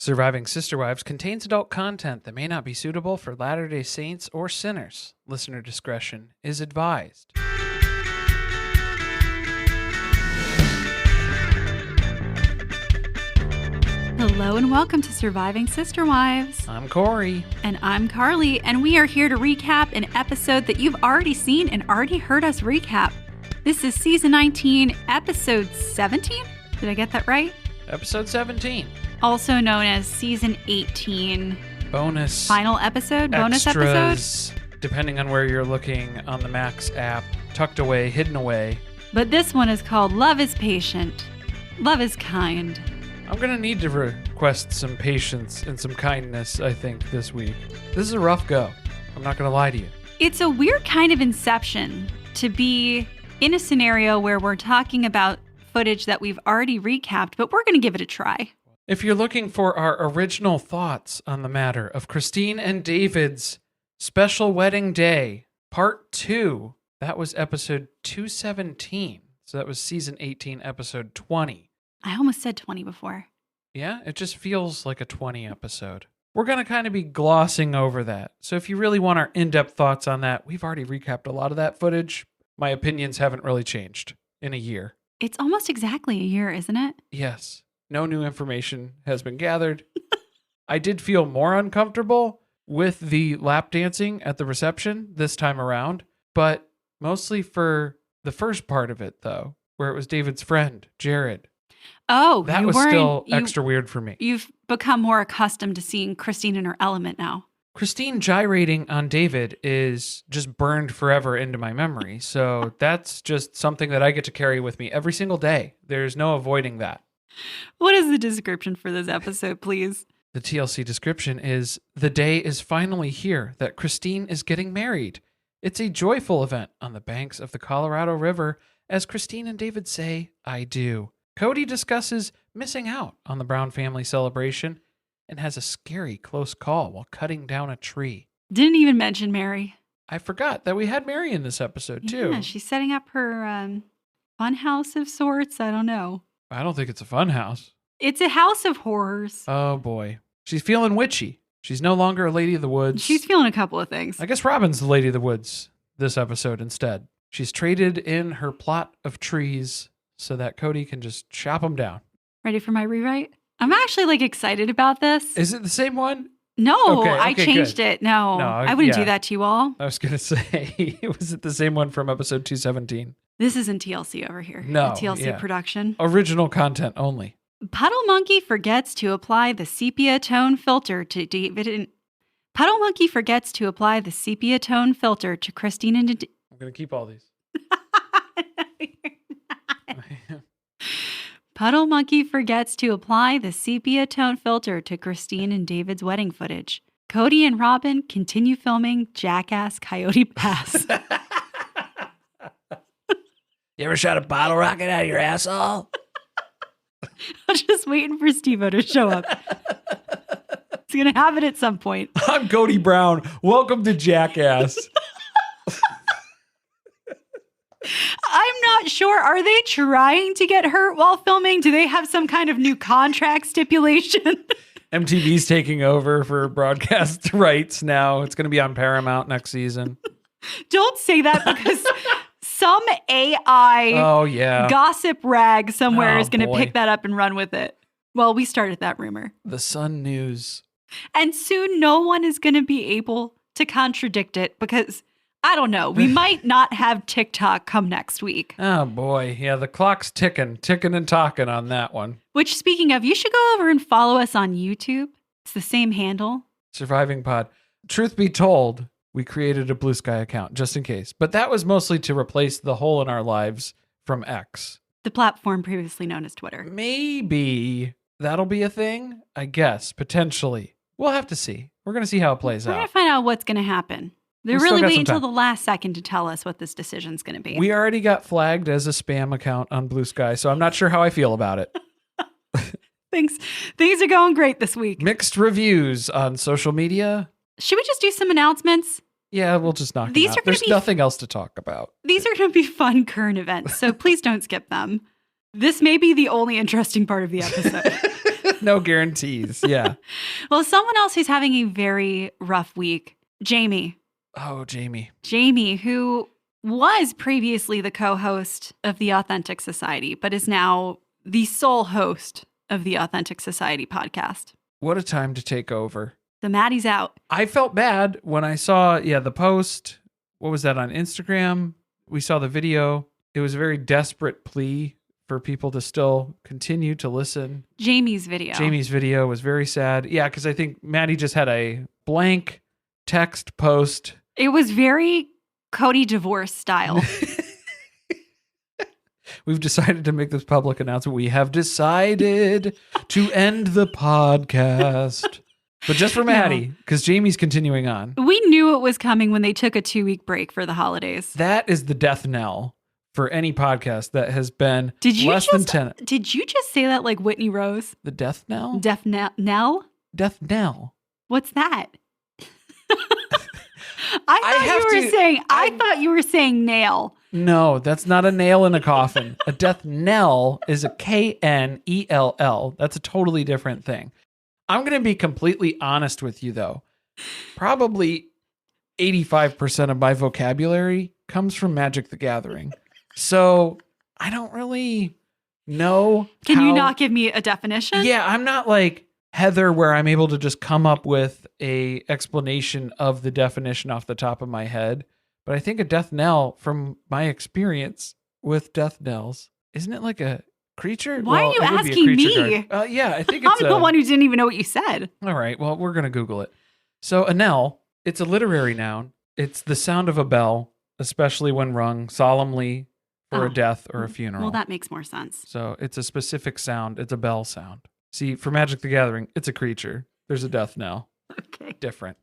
Surviving Sister Wives contains adult content that may not be suitable for Latter-day Saints or sinners. Listener discretion is advised. Hello and welcome to Surviving Sister Wives. I'm Corey. And I'm Carly, and we are here to recap an episode that you've already seen and already heard us recap. This is Season 19, Episode 17? Did I get that right? Episode 17. Also known as Season 18. Bonus. Final episode? Bonus extras, episode? Depending on where you're looking on the Max app. Tucked away, hidden away. But this one is called Love is Patient. Love is Kind. I'm going to need to request some patience and some kindness, I think, this week. This is a rough go. I'm not going to lie to you. It's a weird kind of inception to be in a scenario where we're talking about footage that we've already recapped, but we're going to give it a try. If you're looking for our original thoughts on the matter of Christine and David's special wedding day, part 2, that was episode 217. So that was season 18, episode 20. I almost said 20 before. Yeah, it just feels like a 20 episode. We're going to kind of be glossing over that. So if you really want our in-depth thoughts on that, we've already recapped a lot of that footage. My opinions haven't really changed in a year. It's almost exactly a year, isn't it? Yes. No new information has been gathered. I did feel more uncomfortable with the lap dancing at the reception this time around, but mostly for the first part of it, though, where it was David's friend, Jared. Oh, that was still extra weird for me. You've become more accustomed to seeing Christine in her element now. Christine gyrating on David is just burned forever into my memory. So that's just something that I get to carry with me every single day. There's no avoiding that. What is the description for this episode, please? The TLC description is, the day is finally here that Christine is getting married. It's a joyful event on the banks of the Colorado River as Christine and David say, I do. Kody discusses missing out on the Brown family celebration and has a scary close call while cutting down a tree. Didn't even mention Meri. I forgot that we had Meri in this episode, too. Yeah, she's setting up her fun house of sorts. I don't know. I don't think it's a fun house. It's a house of horrors. Oh, boy. She's feeling witchy. She's no longer a lady of the woods. She's feeling a couple of things. I guess Robyn's the lady of the woods this episode instead. She's traded in her plot of trees so that Kody can just chop them down. Ready for my rewrite? I'm actually excited about this. Is it the same one? No, okay, I changed good. it. No, I wouldn't do that to you all. I was going to say, was it the same one from episode 217? This isn't TLC over here. No, a TLC production. Original content only. Puddle Monkey forgets to apply the sepia tone filter to David and... Puddle Monkey forgets to apply the sepia tone filter to Christine and... I'm going to keep all these. Puddle Monkey forgets to apply the sepia tone filter to Christine and David's wedding footage. Kody and Robyn continue filming Jackass Coyote Pass. You ever shot a bottle rocket out of your asshole? I'm just waiting for Steve-O to show up. He's going to have it at some point. I'm Kody Brown. Welcome to Jackass. I'm not sure. Are they trying to get hurt while filming? Do they have some kind of new contract stipulation? MTV's taking over for broadcast rights now. It's going to be on Paramount next season. Don't say that because some AI gossip rag somewhere is going to pick that up and run with it. Well, we started that rumor. The Sun News. And soon no one is going to be able to contradict it because... I don't know. We might not have TikTok come next week. Oh, boy. Yeah, the clock's ticking and talking on that one. Which, speaking of, you should go over and follow us on YouTube. It's the same handle. Surviving Pod. Truth be told, we created a Blue Sky account just in case. But that was mostly to replace the hole in our lives from X. The platform previously known as Twitter. Maybe that'll be a thing, I guess, potentially. We'll have to see. We're going to see how it plays out. We're going to find out what's going to happen. They're really waiting until the last second to tell us what this decision's going to be. We already got flagged as a spam account on Blue Sky, so I'm not sure how I feel about it. Things are going great this week. Mixed reviews on social media. Should we just do some announcements? Yeah, we'll just knock them out. There's nothing else to talk about. These are going to be fun current events, so please don't skip them. This may be the only interesting part of the episode. No guarantees. Yeah. Well, someone else who's having a very rough week, Jamie. Oh, Jamie. Jamie, who was previously the co-host of the Authentic Society, but is now the sole host of the Authentic Society podcast. What a time to take over. The Maddie's out. I felt bad when I saw, the post. What was that on Instagram? We saw the video. It was a very desperate plea for people to still continue to listen. Jamie's video was very sad. Yeah, because I think Maddie just had a blank text post. It was very Kody divorce style. We've decided to make this public announcement. We have decided to end the podcast. But just for Maddie, because Jamie's continuing on. We knew it was coming when they took a 2-week break for the holidays. That is the death knell for any podcast that has been than 10. Did you just say that like Whitney Rose? The death knell? Death knell? Death knell. What's that? I thought you were saying nail. No, that's not a nail in a coffin. A death knell is a Knell. That's a totally different thing. I'm going to be completely honest with you, though. Probably 85% of my vocabulary comes from Magic the Gathering. So I don't really know. Can you not give me a definition? Yeah, I'm not like Heather where I'm able to just come up with a explanation of the definition off the top of my head. But I think a death knell, from my experience with death knells, isn't it like a creature? Why are you asking me? Yeah, I think it's I'm the one who didn't even know what you said. All right, well, we're going to Google it. So a knell, it's a literary noun. It's the sound of a bell, especially when rung solemnly for a death or a funeral. Well, that makes more sense. So it's a specific sound. It's a bell sound. See, for Magic the Gathering, it's a creature. There's a death knell. Okay. Different.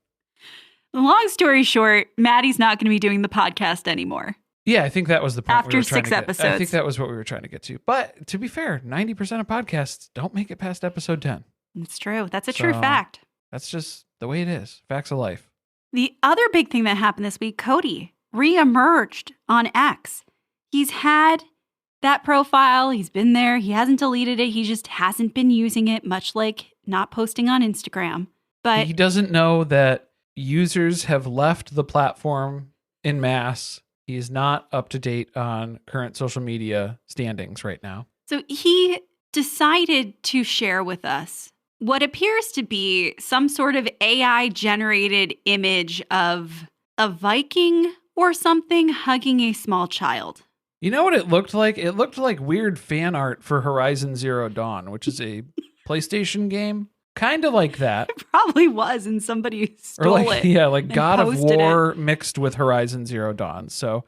Long story short, Maddie's not going to be doing the podcast anymore. Yeah, I think that was the point. After 6 episodes. I think that was what we were trying to get to. But to be fair, 90% of podcasts don't make it past episode 10. It's true. That's a true fact. That's just the way it is. Facts of life. The other big thing that happened this week, Kody reemerged on X. He's had that profile. He's been there. He hasn't deleted it. He just hasn't been using it, much like not posting on Instagram. But he doesn't know that users have left the platform en masse. He is not up to date on current social media standings right now. So he decided to share with us what appears to be some sort of AI-generated image of a Viking or something hugging a small child. You know what it looked like? It looked like weird fan art for Horizon Zero Dawn, which is a PlayStation game. Kind of like that. It probably was, and somebody stole it. Yeah, like God of War mixed with Horizon Zero Dawn. So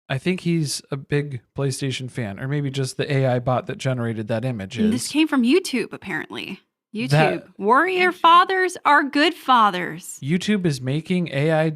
I think he's a big PlayStation fan, or maybe just the AI bot that generated that image. And this came from YouTube, apparently. YouTube. Warrior fathers are good fathers. YouTube is making AI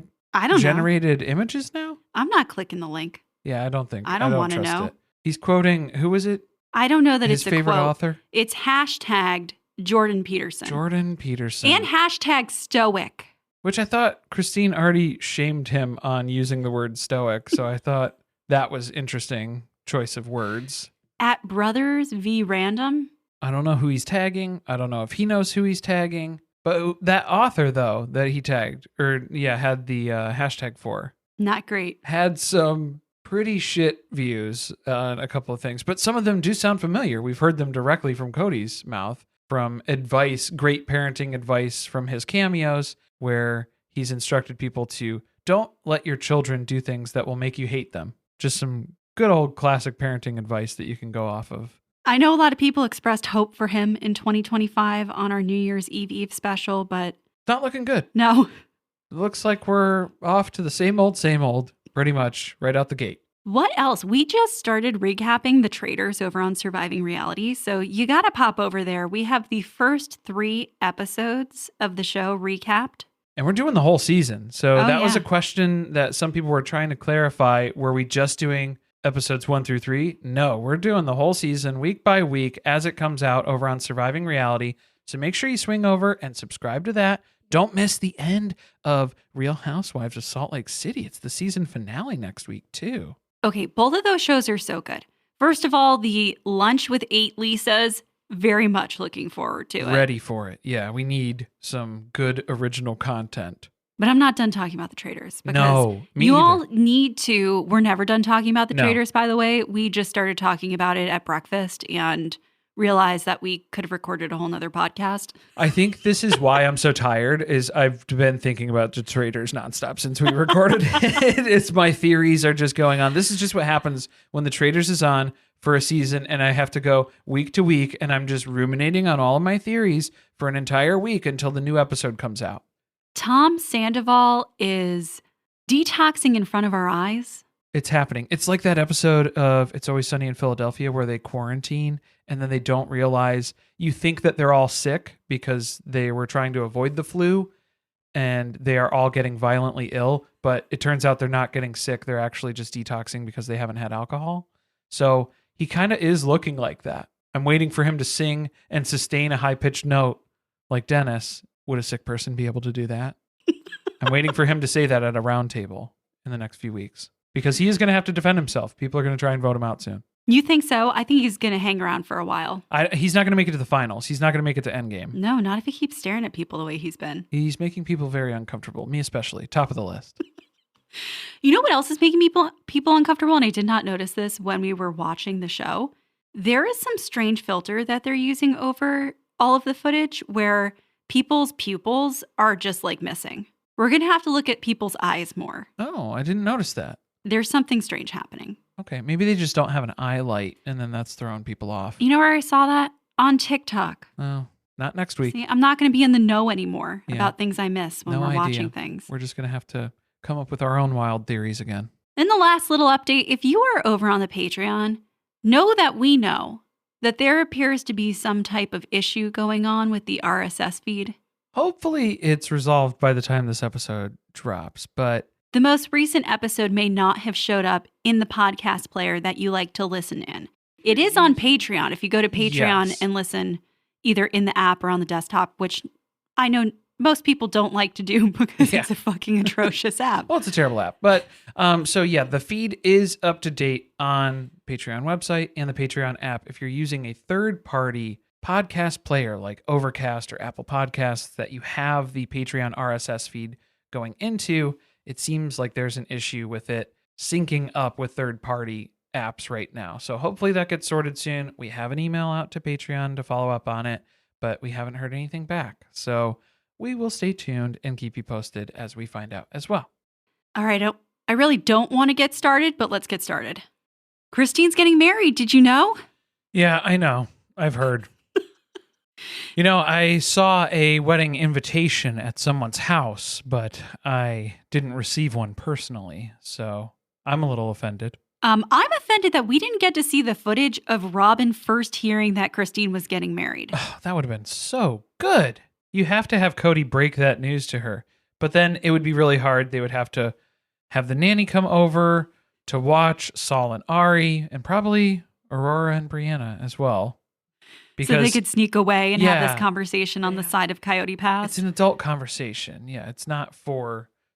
generated images now? I'm not clicking the link. Yeah, I don't want to know. It. He's quoting, who was it? I don't know that his it's a favorite quote. Author? It's hashtagged Jordan Peterson. And hashtag stoic. Which I thought Christine already shamed him on using the word stoic. So I thought that was interesting choice of words. At Brothers v Random. I don't know who he's tagging. I don't know if he knows who he's tagging. But that author, though, that he tagged, had the hashtag for. Not great. Had some pretty shit views on a couple of things. But some of them do sound familiar. We've heard them directly from Kody's mouth. From advice, great parenting advice from his cameos, where he's instructed people to don't let your children do things that will make you hate them. Just some good old classic parenting advice that you can go off of. I know a lot of people expressed hope for him in 2025 on our New Year's Eve special, but it's not looking good. No. It looks like we're off to the same old, pretty much right out the gate. What else? We just started recapping The Traitors over on Surviving Reality, so you gotta pop over there. We have the first 3 episodes of the show recapped. And we're doing the whole season. So that was a question that some people were trying to clarify. Were we just doing episodes 1 through 3? No, we're doing the whole season week by week as it comes out over on Surviving Reality. So make sure you swing over and subscribe to that. Don't miss the end of Real Housewives of Salt Lake City. It's the season finale next week, too. Okay, both of those shows are so good. First of all, the Lunch with 8 Lisas, very much looking forward to it. Ready for it. Yeah, we need some good original content. But I'm not done talking about the traitors. Because No, me you either. all need to. We're never done talking about the No. traitors, by the way. We just started talking about it at breakfast and realized that we could have recorded a whole nother podcast. I think this is why I'm so tired, is I've been thinking about the traitors nonstop since we recorded it. It's my theories are just going on. This is just what happens when the traitors is on for a season and I have to go week to week and I'm just ruminating on all of my theories for an entire week until the new episode comes out. Tom Sandoval is detoxing in front of our eyes. It's happening. It's like that episode of It's Always Sunny in Philadelphia where they quarantine and then they don't realize, you think that they're all sick because they were trying to avoid the flu and they are all getting violently ill, but it turns out they're not getting sick. They're actually just detoxing because they haven't had alcohol. So he kind of is looking like that. I'm waiting for him to sing and sustain a high-pitched note like Dennis. Would a sick person be able to do that? I'm waiting for him to say that at a round table in the next few weeks. Because he is going to have to defend himself. People are going to try and vote him out soon. You think so? I think he's going to hang around for a while. He's not going to make it to the finals. He's not going to make it to Endgame. No, not if he keeps staring at people the way he's been. He's making people very uncomfortable. Me especially. Top of the list. You know what else is making people uncomfortable? And I did not notice this when we were watching the show. There is some strange filter that they're using over all of the footage where people's pupils are just like missing. We're going to have to look at people's eyes more. Oh, I didn't notice that. There's something strange happening. Okay, maybe they just don't have an eye light and then that's throwing people off. You know where I saw that? On TikTok. Oh, not next week. See, I'm not going to be in the know anymore Yeah. about things I miss when No we're idea. watching things. We're just going to have to come up with our own wild theories again. In the last little update, if you are over on the Patreon, know that we know that there appears to be some type of issue going on with the RSS feed. Hopefully it's resolved by the time this episode drops, but The most recent episode may not have showed up in the podcast player that you like to listen in. It is on Patreon. If you go to Patreon Yes. and listen either in the app or on the desktop, which I know most people don't like to do because Yeah. it's a fucking atrocious app. well, it's a terrible app. But so yeah, the feed is up to date on Patreon website and the Patreon app. If you're using a third-party podcast player like Overcast or Apple Podcasts that you have the Patreon RSS feed going into, it seems like there's an issue with it syncing up with third-party apps right now. So hopefully that gets sorted soon. We have an email out to Patreon to follow up on it, but we haven't heard anything back. So we will stay tuned and keep you posted as we find out as well. All right, I really don't want to get started, but let's get started. Christine's getting married. Did you know? Yeah, I know. I've heard. I saw a wedding invitation at someone's house, but I didn't receive one personally, so I'm a little offended. I'm offended that we didn't get to see the footage of Robyn first hearing that Christine was getting married. Oh, that would have been so good. You have to have Kody break that news to her, but then it would be really hard. They would have to have the nanny come over to watch Saul and Ari, and probably Aurora and Brianna as well. So they could sneak away and have Yeah. this conversation on the side of Coyote Pass. It's an adult conversation. Yeah, it's not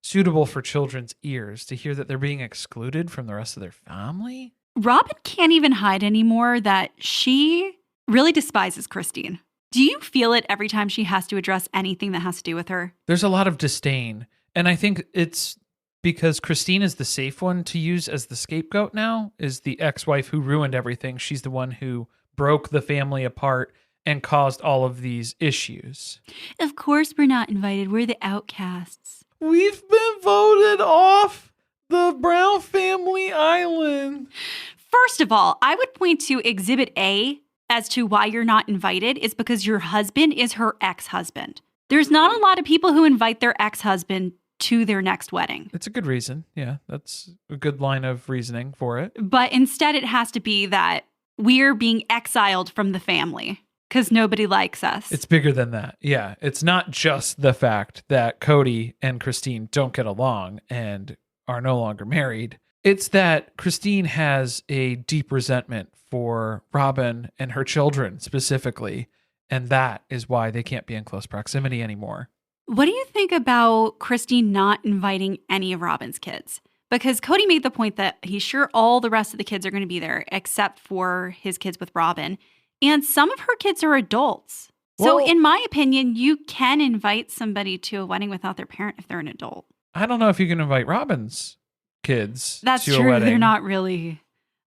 suitable for children's ears to hear that they're being excluded from the rest of their family. Robyn can't even hide anymore that she really despises Christine. Do you feel it every time she has to address anything that has to do with her? There's a lot of disdain, and I think it's because Christine is the safe one to use as the scapegoat now, is the ex-wife who ruined everything. She's the one who broke the family apart and caused all of these issues. Of course we're not invited. We're the outcasts. We've been voted off the Brown family island. First of all, I would point to Exhibit A as to why you're not invited is because your husband is her ex-husband. There's not a lot of people who invite their ex-husband to their next wedding. It's a good reason. Yeah, that's a good line of reasoning for it. But instead it has to be that we're being exiled from the family because nobody likes us. It's bigger than that. Yeah, it's not just the fact that Kody and Christine don't get along and are no longer married. It's that Christine has a deep resentment for Robyn and her children specifically, and that is why they can't be in close proximity anymore. What do you think about Christine not inviting any of Robyn's kids? Because Kody made the point that he's sure all the rest of the kids are going to be there except for his kids with Robyn. And some of her kids are adults. So Well- in my opinion, you can invite somebody to a wedding without their parent if they're an adult. I don't know if you can invite Robyn's kids That's to a true. wedding. They're not really.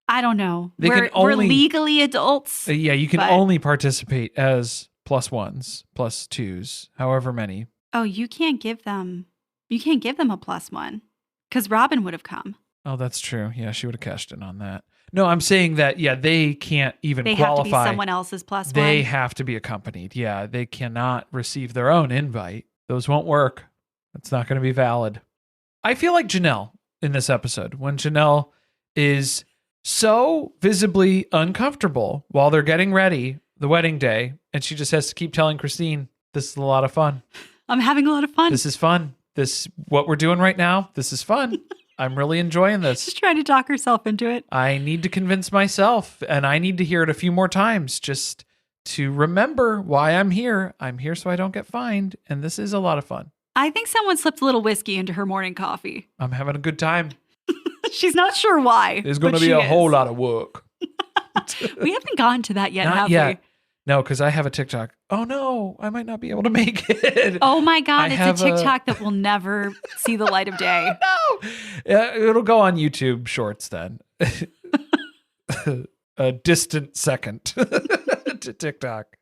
I don't know. They we're can only- legally adults. Yeah, you can but- only participate as +1s, +2s, however many. Oh, you can't give them a +1 because Robyn would have come. Oh, that's true. Yeah, she would have cashed in on that. No, I'm saying that, yeah, they can't even They qualify. have to be someone else's +1. They have to be accompanied. Yeah, they cannot receive their own invite. Those won't work. It's not going to be valid. I feel like Janelle in this episode, when Janelle is so visibly uncomfortable while they're getting ready the wedding day, and she just has to keep telling Christine, this is a lot of fun. I'm having a lot of fun. This is fun. What we're doing right now, this is fun. I'm really enjoying this. Just trying to talk herself into it. I need to convince myself, and I need to hear it a few more times just to remember why I'm here. I'm here so I don't get fined, and this is a lot of fun. I think someone slipped a little whiskey into her morning coffee. I'm having a good time. She's not sure why. There's going to but be she a whole is. lot of work. We haven't gotten to that yet, Not have yet. we? No, because I have a TikTok. Oh no, I might not be able to make it. Oh my God, I it's have a TikTok that will never see the light of day. No, it'll go on YouTube Shorts then. A distant second to TikTok.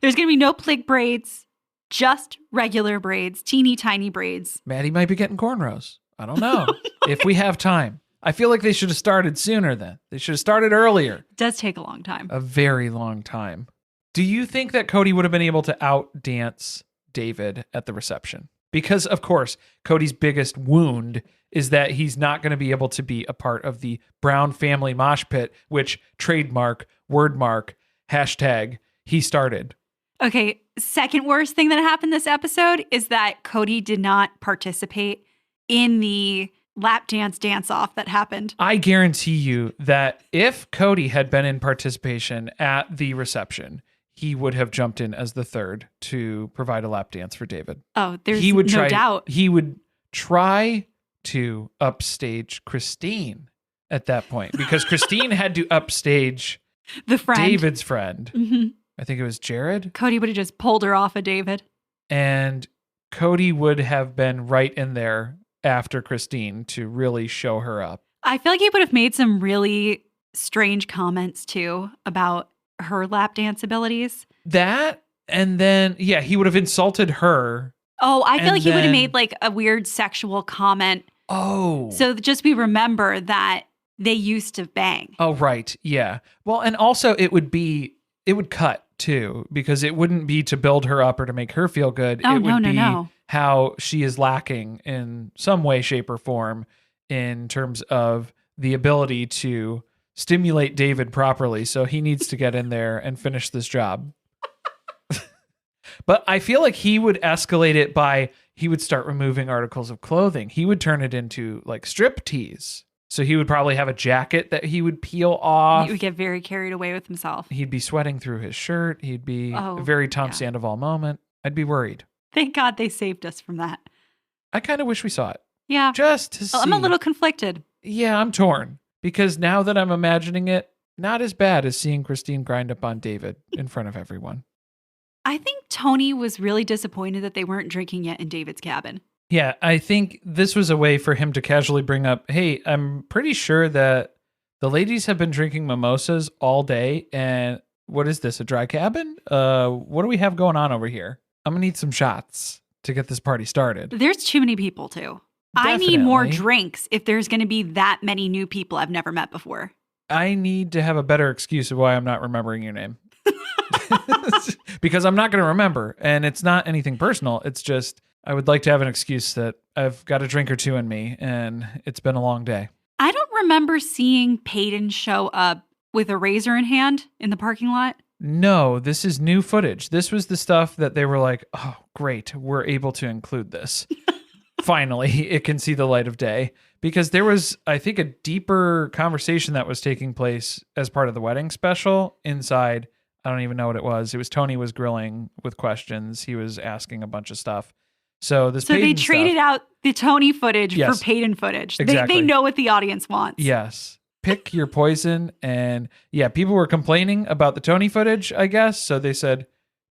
There's going to be no plig braids, just regular braids, teeny tiny braids. Maddie might be getting cornrows. I don't know. If we have time. I feel like they should have started sooner then. They should have started earlier. It does take a long time. A very long time. Do you think that Kody would have been able to outdance David at the reception? Because, of course, Cody's biggest wound is that he's not going to be able to be a part of the Brown family mosh pit, which trademark, wordmark, hashtag, he started. Okay, second worst thing that happened this episode is that Kody did not participate in the lap dance off that happened. I guarantee you that if Kody had been in participation at the reception, he would have jumped in as the third to provide a lap dance for David. Oh, there's no doubt. He would try to upstage Christine at that point because Christine had to upstage the friend. David's friend. Mm-hmm. I think it was Jared. Cody would have just pulled her off of David. And Kody would have been right in there after Christine to really show her up. I feel like he would have made some really strange comments too about her lap dance abilities. That, and then, yeah, he would have insulted her. Oh, I feel And like he would have then- made like a weird sexual comment. Oh. So just we remember that they used to bang. Oh, right. Yeah. Well, and also it would cut too, because it wouldn't be to build her up or to make her feel good. Oh, it would be no. how she is lacking in some way, shape, or form in terms of the ability to stimulate David properly. So he needs to get in there and finish this job. But I feel like he would escalate it by, he would start removing articles of clothing. He would turn it into like strip tease. So he would probably have a jacket that he would peel off. He would get very carried away with himself. He'd be sweating through his shirt. He'd be Oh, a very Tom yeah. Sandoval moment. I'd be worried. Thank God they saved us from that. I kind of wish we saw it. Yeah. Just to see. I'm a little conflicted. Yeah, I'm torn. Because now that I'm imagining it, not as bad as seeing Christine grind up on David in front of everyone. I think Tony was really disappointed that they weren't drinking yet in David's cabin. Yeah, I think this was a way for him to casually bring up, hey, I'm pretty sure that the ladies have been drinking mimosas all day. And what is this, a dry cabin? What do we have going on over here? I'm going to need some shots to get this party started. There's too many people too. I need more Definitely. drinks if there's going to be that many new people I've never met before. I need to have a better excuse of why I'm not remembering your name. Because I'm not going to remember. And it's not anything personal. It's just, I would like to have an excuse that I've got a drink or two in me and it's been a long day. I don't remember seeing Peyton show up with a razor in hand in the parking lot. No, this is new footage. This was the stuff that they were like, oh, great, we're able to include this. Finally, it can see the light of day. Because there was, I think, a deeper conversation that was taking place as part of the wedding special inside. I don't even know what it was. It was Tony was grilling with questions. He was asking a bunch of stuff. So this So they Peyton traded stuff, out the Tony footage Yes. for Peyton footage. Exactly. They know what the audience wants. Yes. pick your poison. And yeah, people were complaining about the Tony footage, I guess. So they said,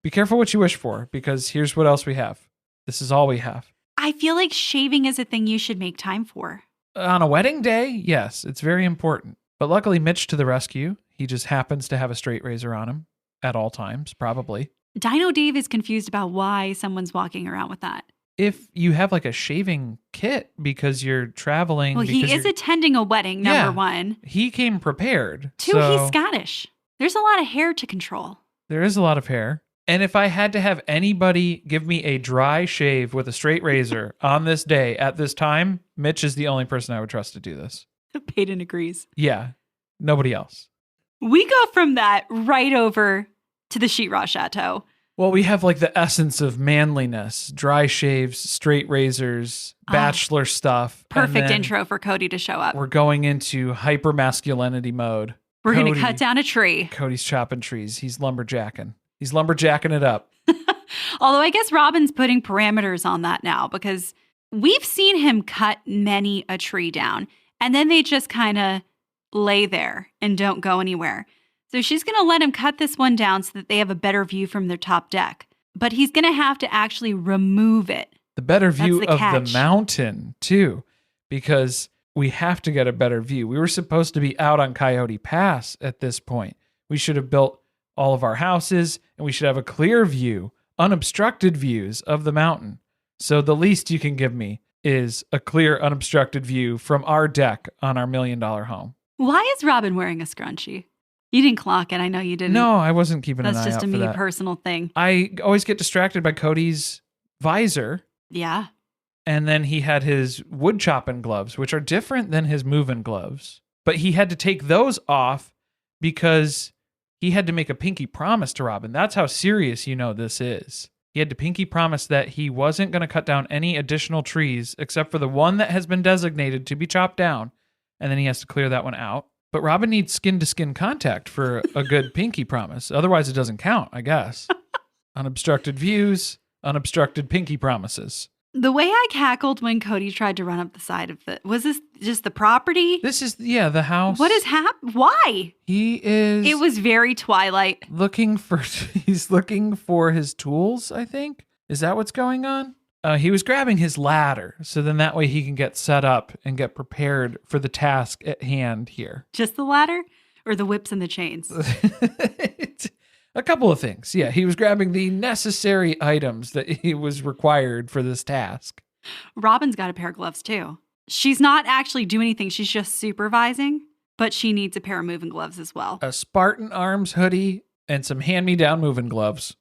be careful what you wish for, because here's what else we have. This is all we have. I feel like shaving is a thing you should make time for. On a wedding day, yes, it's very important. But luckily, Mitch to the rescue. He just happens to have a straight razor on him at all times, probably. Dino Dave is confused about why someone's walking around with that. If you have like a shaving kit because you're traveling. Well, he is attending a wedding, number one. He came prepared. Two, he's Scottish. There's a lot of hair to control. There is a lot of hair. And if I had to have anybody give me a dry shave with a straight razor on this day at this time, Mitch is the only person I would trust to do this. Peyton agrees. Yeah, nobody else. We go from that right over to the Sheetraw Chateau. Well, we have like the essence of manliness, dry shaves, straight razors, bachelor stuff. Perfect intro for Kody to show up. We're going into hyper masculinity mode. We're going to cut down a tree. Cody's chopping trees. He's lumberjacking. He's lumberjacking it up. Although I guess Robyn's putting parameters on that now, because we've seen him cut many a tree down and then they just kind of lay there and don't go anywhere. So she's going to let him cut this one down so that they have a better view from their top deck. But he's going to have to actually remove it. The better view of the mountain, too, because we have to get a better view. We were supposed to be out on Coyote Pass at this point. We should have built all of our houses, and we should have a clear view, unobstructed views of the mountain. So the least you can give me is a clear, unobstructed view from our deck on our $1 million home. Why is Robyn wearing a scrunchie? You didn't clock it. I know you didn't. No, I wasn't keeping an eye out for that. That's just a me personal thing. I always get distracted by Cody's visor. Yeah. And then he had his wood chopping gloves, which are different than his moving gloves. But he had to take those off because he had to make a pinky promise to Robyn. That's how serious this is. He had to pinky promise that he wasn't going to cut down any additional trees except for the one that has been designated to be chopped down. And then he has to clear that one out. But Robyn needs skin-to-skin contact for a good pinky promise. Otherwise, it doesn't count, I guess. Unobstructed views, unobstructed pinky promises. The way I cackled when Kody tried to run up the side of was this just the property? This is, the house. What is happening? Why? It was very Twilight. He's looking for his tools, I think. Is that what's going on? He was grabbing his ladder, so then that way he can get set up and get prepared for the task at hand here. Just the ladder or the whips and the chains? A couple of things. Yeah, he was grabbing the necessary items that he was required for this task. Robyn's got a pair of gloves too. She's not actually doing anything. She's just supervising, but she needs a pair of moving gloves as well. A Spartan Arms hoodie and some hand-me-down moving gloves.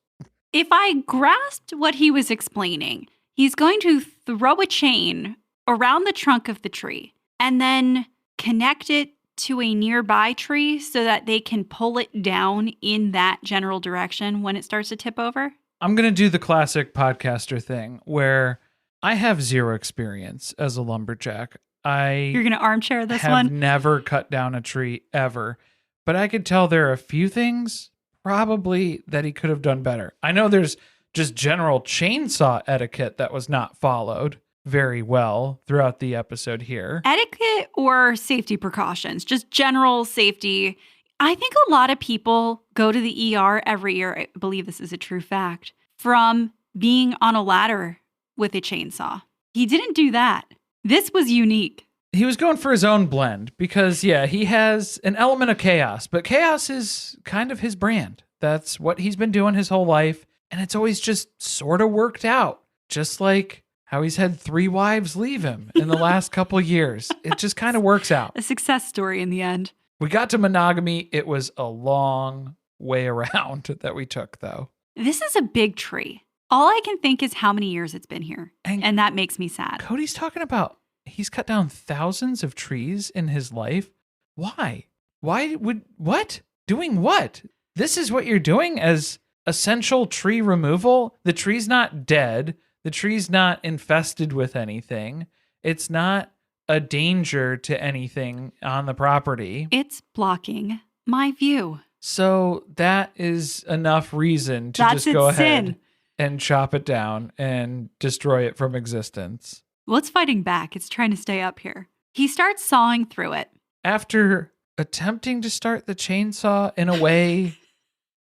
If I grasped what he was explaining, he's going to throw a chain around the trunk of the tree and then connect it to a nearby tree so that they can pull it down in that general direction when it starts to tip over. I'm going to do the classic podcaster thing where I have zero experience as a lumberjack. You're going to armchair this one? I've never cut down a tree ever, but I could tell there are a few things probably that he could have done better. I know there's just general chainsaw etiquette that was not followed very well throughout the episode here. Etiquette or safety precautions, just general safety. I think a lot of people go to the ER every year, I believe this is a true fact, from being on a ladder with a chainsaw. He didn't do that. This was unique. He was going for his own blend because, he has an element of chaos, but chaos is kind of his brand. That's what he's been doing his whole life. And it's always just sort of worked out, just like how he's had 3 wives leave him in the last couple years. It just kind of works out. A success story in the end. We got to monogamy. It was a long way around that we took, though. This is a big tree. All I can think is how many years it's been here. And that makes me sad. Cody's talking about he's cut down thousands of trees in his life. Why? What? Doing what? This is what you're doing as essential tree removal? The tree's not dead. The tree's not infested with anything. It's not a danger to anything on the property. It's blocking my view. So that is enough reason to just go ahead and chop it down and destroy it from existence. Well, it's fighting back. It's trying to stay up here. He starts sawing through it. After attempting to start the chainsaw in a way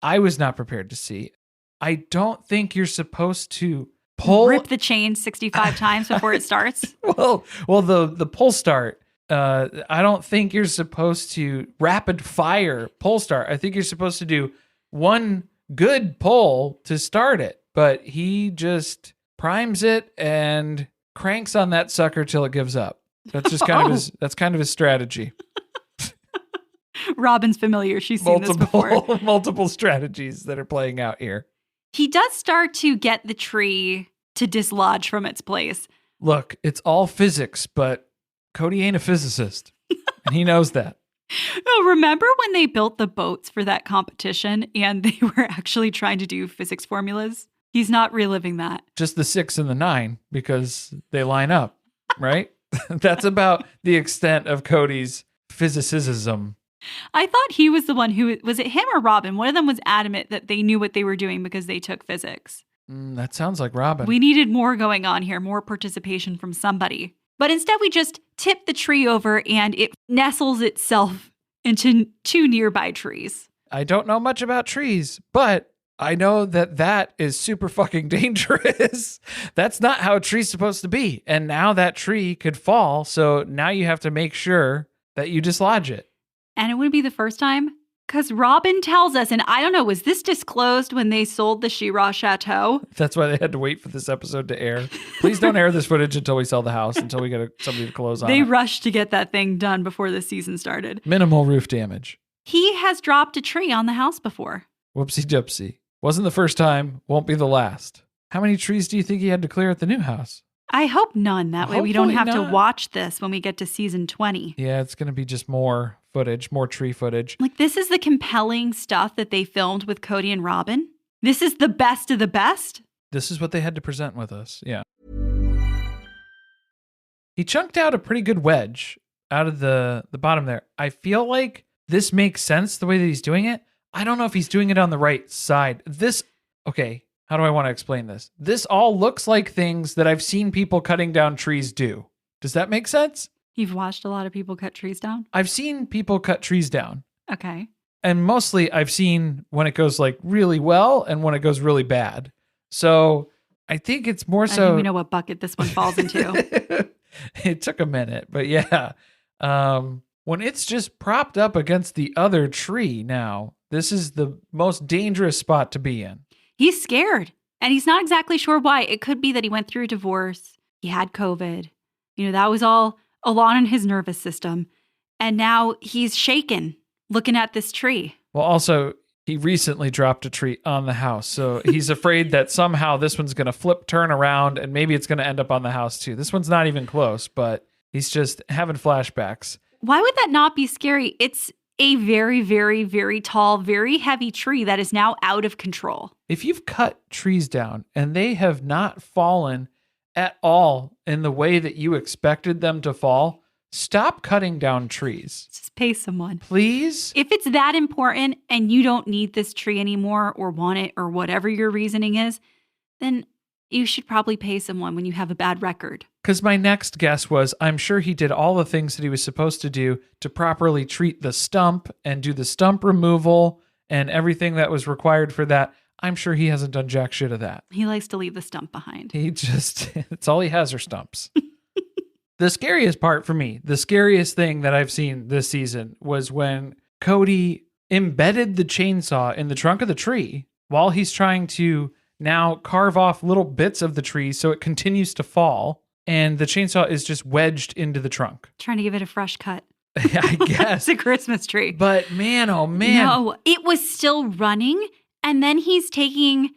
I was not prepared to see. I don't think you're supposed to rip the chain 65 times before it starts. Well, the pull start. I don't think you're supposed to rapid fire pull start. I think you're supposed to do one good pull to start it, but he just primes it and cranks on that sucker till it gives up. That's just kind of his strategy. Robyn's familiar. She's seen this before. Multiple strategies that are playing out here. He does start to get the tree to dislodge from its place. Look, it's all physics, but Kody ain't a physicist, and he knows that. Oh, remember when they built the boats for that competition and they were actually trying to do physics formulas? He's not reliving that. Just the 6 and the 9 because they line up, right? That's about the extent of Kody's physicism. I thought he was the one who, was it him or Robyn? One of them was adamant that they knew what they were doing because they took physics. That sounds like Robyn. We needed more going on here, more participation from somebody. But instead we just tip the tree over and it nestles itself into 2 nearby trees. I don't know much about trees, but I know that is super fucking dangerous. That's not how a tree's supposed to be. And now that tree could fall, so now you have to make sure that you dislodge it. And it wouldn't be the first time, because Robyn tells us, and I don't know, was this disclosed when they sold the She-Ra Chateau? That's why they had to wait for this episode to air. Please don't air this footage until we sell the house, until we get somebody to close on it. They rushed to get that thing done before the season started. Minimal roof damage. He has dropped a tree on the house before. Whoopsie doopsie. Wasn't the first time, won't be the last. How many trees do you think he had to clear at the new house? I hope none. That way we don't have Hopefully to not. watch this when we get to season 20. Yeah, it's going to be just more footage, more tree footage. Like, this is the compelling stuff that they filmed with Kody and Robyn. This is the best of the best. This is what they had to present with us. Yeah. He chunked out a pretty good wedge out of the bottom there. I feel like this makes sense the way that he's doing it. I don't know if he's doing it on the right side. Okay, how do I want to explain this? This all looks like things that I've seen people cutting down trees do. Does that make sense? You've watched a lot of people cut trees down? I've seen people cut trees down. Okay. And mostly I've seen when it goes like really well and when it goes really bad. So I think it's more so. I don't even know what bucket this one falls into. It took a minute, but yeah. When it's just propped up against the other tree now, this is the most dangerous spot to be in. He's scared and he's not exactly sure why. It could be that he went through a divorce. He had COVID. You know, that was all a lot on his nervous system. And now he's shaken looking at this tree. Well, also, he recently dropped a tree on the house. So he's afraid that somehow this one's going to turn around, and maybe it's going to end up on the house too. This one's not even close, but he's just having flashbacks. Why would that not be scary? It's a very, very, very tall, very heavy tree that is now out of control. If you've cut trees down and they have not fallen at all in the way that you expected them to fall, stop cutting down trees. Just pay someone. Please? If it's that important and you don't need this tree anymore or want it or whatever your reasoning is, then you should probably pay someone when you have a bad record. Because my next guess was, I'm sure he did all the things that he was supposed to do to properly treat the stump and do the stump removal and everything that was required for that. I'm sure he hasn't done jack shit of that. He likes to leave the stump behind. It's all he has are stumps. The scariest part for me, the scariest thing that I've seen this season was when Kody embedded the chainsaw in the trunk of the tree while he's trying to now carve off little bits of the tree so it continues to fall. And the chainsaw is just wedged into the trunk. Trying to give it a fresh cut. I guess. It's a Christmas tree. But man, oh man. No, it was still running. And then he's taking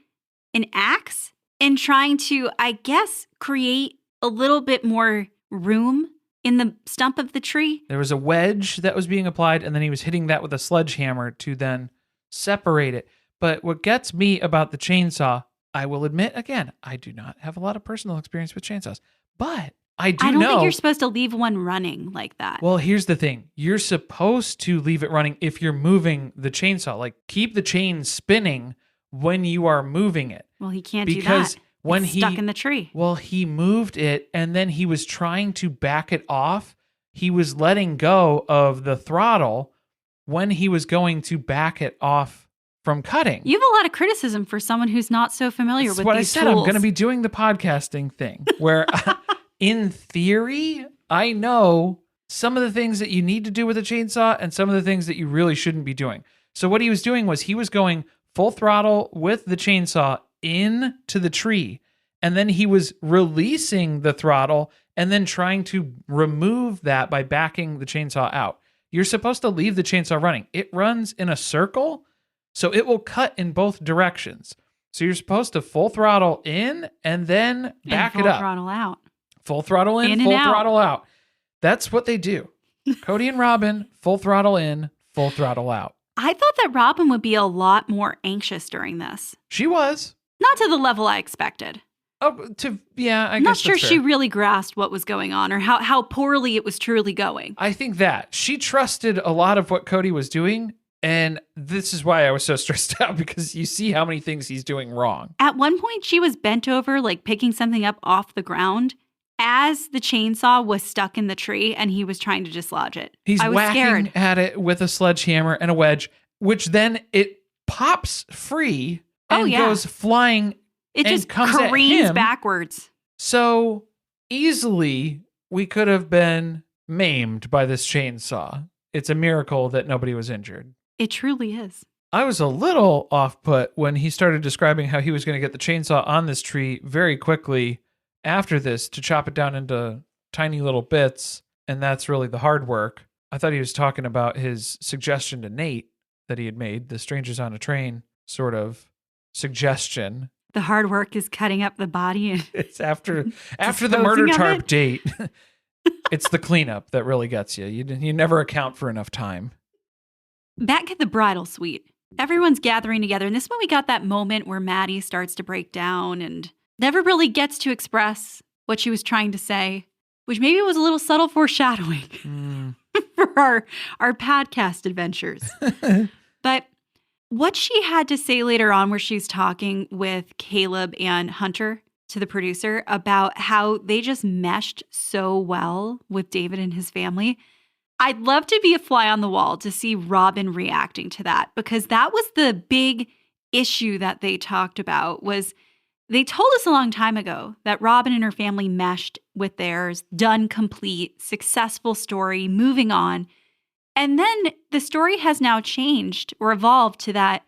an axe and trying to, I guess, create a little bit more room in the stump of the tree. There was a wedge that was being applied, and then he was hitting that with a sledgehammer to then separate it. But what gets me about the chainsaw, I will admit, again, I do not have a lot of personal experience with chainsaws, but I don't think you're supposed to leave one running like that. Well, here's the thing. You're supposed to leave it running if you're moving the chainsaw. Like, keep the chain spinning when you are moving it. Well, he can't do that. When it's stuck in the tree. Well, he moved it, and then he was trying to back it off. He was letting go of the throttle when he was going to back it off from cutting. You have a lot of criticism for someone who's not so familiar That's with what these I said. tools. I'm going to be doing the podcasting thing where in theory, I know some of the things that you need to do with a chainsaw and some of the things that you really shouldn't be doing. So what he was doing was he was going full throttle with the chainsaw into the tree, and then he was releasing the throttle and then trying to remove that by backing the chainsaw out. You're supposed to leave the chainsaw running. It runs in a circle, so it will cut in both directions. So you're supposed to full throttle in and then back it up. Full throttle out. Full throttle in, full throttle out. That's what they do. Kody and Robyn, full throttle in, full throttle out. I thought that Robyn would be a lot more anxious during this. She was. Not to the level I expected. I guess I'm not sure that's fair. she really grasped what was going on or how poorly it was truly going. I think that she trusted a lot of what Kody was doing. And this is why I was so stressed out, because you see how many things he's doing wrong. At one point, she was bent over, like picking something up off the ground as the chainsaw was stuck in the tree and he was trying to dislodge it. He's I was whacking scared. at it with a sledgehammer and a wedge, which then it pops free and goes flying. It and just comes at careens him. backwards. So easily we could have been maimed by this chainsaw. It's a miracle that nobody was injured. It truly is. I was a little off put when he started describing how he was going to get the chainsaw on this tree very quickly after this to chop it down into tiny little bits. And that's really the hard work. I thought he was talking about his suggestion to Nate that he had made, the Strangers on a Train sort of suggestion. The hard work is cutting up the body. And It's after the disposing murder of tarp it? date. It's the cleanup that really gets you. You never account for enough time. back at the bridal suite, everyone's gathering together. And this is when we got that moment where Maddie starts to break down and never really gets to express what she was trying to say, which maybe was a little subtle foreshadowing for our podcast adventures. But what she had to say later on, where she's talking with Caleb and Hunter to the producer about how they just meshed so well with David and his family. I'd love to be a fly on the wall to see Robyn reacting to that, because that was the big issue that they talked about. Was they told us a long time ago that Robyn and her family meshed with theirs, done, complete, successful story, moving on. And then the story has now changed or evolved to that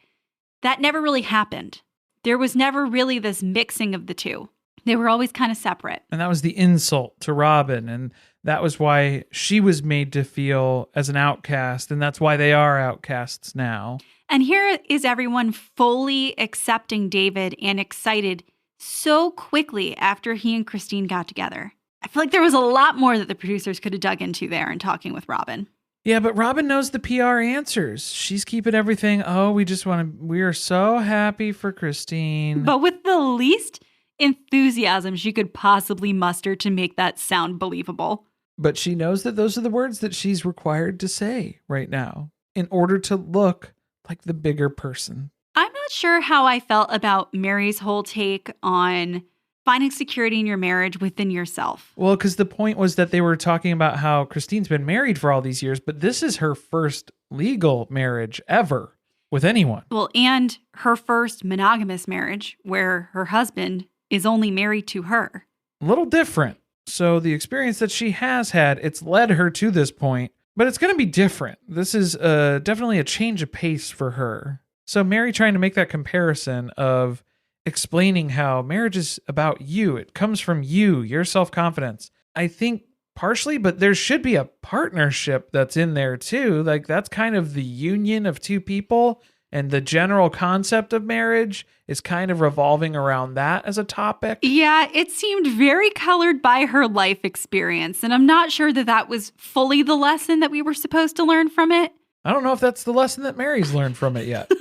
never really happened. There was never really this mixing of the two. They were always kind of separate. And that was the insult to Robyn. And that was why she was made to feel as an outcast. And that's why they are outcasts now. And here is everyone fully accepting David and excited so quickly after he and Christine got together. I feel like there was a lot more that the producers could have dug into there in talking with Robyn. Yeah, but Robyn knows the PR answers. She's keeping everything. Oh, we are so happy for Christine. But with the least enthusiasm she could possibly muster to make that sound believable. But she knows that those are the words that she's required to say right now in order to look like the bigger person. I'm not sure how I felt about Meri's whole take on finding security in your marriage within yourself. Well, because the point was that they were talking about how Christine's been married for all these years, but this is her first legal marriage ever with anyone. Well, and her first monogamous marriage where her husband is only married to her. A little different. So the experience that she has had, it's led her to this point, but it's going to be different. This is definitely a change of pace for her. So Meri trying to make that comparison of explaining how marriage is about you. It comes from you, your self-confidence. I think partially, but there should be a partnership that's in there too. Like that's kind of the union of two people. And the general concept of marriage is kind of revolving around that as a topic. Yeah, it seemed very colored by her life experience. And I'm not sure that that was fully the lesson that we were supposed to learn from it. I don't know if that's the lesson that Meri's learned from it yet.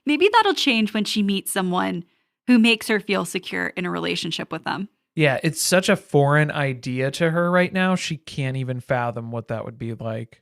Maybe that'll change when she meets someone who makes her feel secure in a relationship with them. Yeah, it's such a foreign idea to her right now. She can't even fathom what that would be like.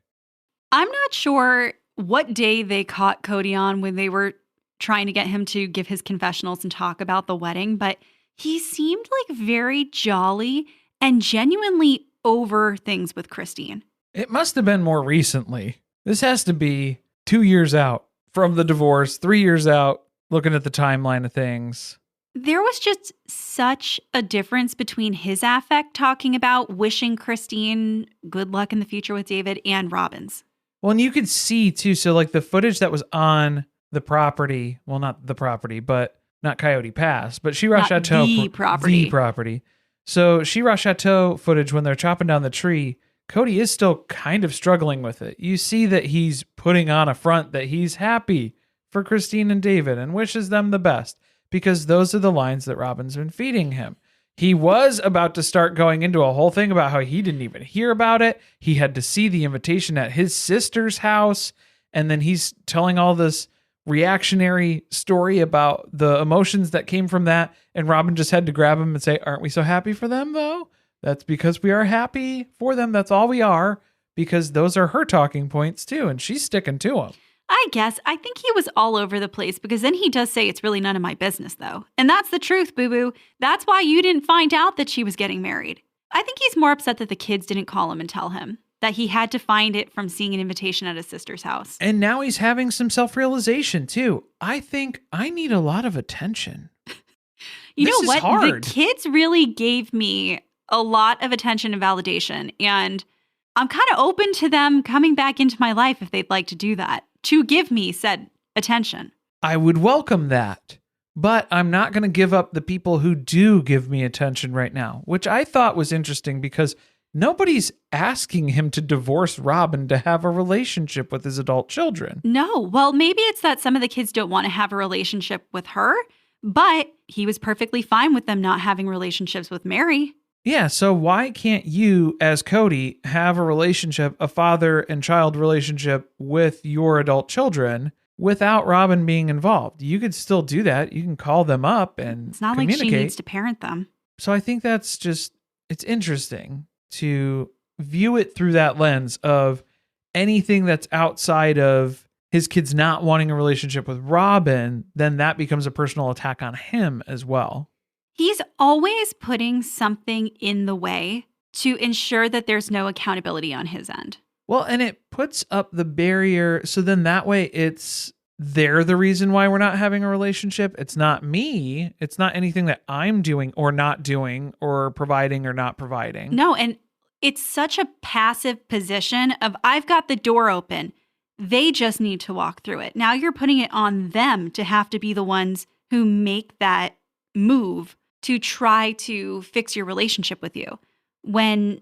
I'm not sure what day they caught Kody on when they were trying to get him to give his confessionals and talk about the wedding, but he seemed like very jolly and genuinely over things with Christine. It must have been more recently. This has to be 2 years out from the divorce, 3 years out, looking at the timeline of things. There was just such a difference between his affect talking about wishing Christine good luck in the future with David and Robyn's. Well, and you could see too, so like the footage that was on the property, well, not the property, but not Coyote Pass, but Shira Chateau. The property. The property. So Shira Chateau footage when they're chopping down the tree, Kody is still kind of struggling with it. You see that he's putting on a front that he's happy for Christine and David and wishes them the best, because those are the lines that Robyn's been feeding him. He was about to start going into a whole thing about how he didn't even hear about it. He had to see the invitation at his sister's house. And then he's telling all this reactionary story about the emotions that came from that. And Robyn just had to grab him and say, aren't we so happy for them, though? That's because we are happy for them. That's all we are, because those are her talking points, too. And she's sticking to them. I guess. I think he was all over the place, because then he does say it's really none of my business, though. And that's the truth, boo-boo. That's why you didn't find out that she was getting married. I think he's more upset that the kids didn't call him and tell him that he had to find it from seeing an invitation at his sister's house. And now he's having some self-realization, too. I think I need a lot of attention. You this know what? Is hard. The kids really gave me a lot of attention and validation. And I'm kind of open to them coming back into my life if they'd like to do that, to give me said attention. I would welcome that, but I'm not going to give up the people who do give me attention right now, which I thought was interesting because nobody's asking him to divorce Robyn to have a relationship with his adult children. No, well, maybe it's that some of the kids don't want to have a relationship with her, but he was perfectly fine with them not having relationships with Meri. Yeah, so why can't you, as Kody, have a relationship, a father and child relationship with your adult children without Robyn being involved? You could still do that. You can call them up and It's not communicate. like she needs to parent them. So I think that's just, it's interesting to view it through that lens of anything that's outside of his kids not wanting a relationship with Robyn, then that becomes a personal attack on him as well. He's always putting something in the way to ensure that there's no accountability on his end. Well, and it puts up the barrier. So then that way they're the reason why we're not having a relationship. It's not me. It's not anything that I'm doing or not doing or providing or not providing. No, and it's such a passive position of I've got the door open. They just need to walk through it. Now you're putting it on them to have to be the ones who make that move to try to fix your relationship with you, when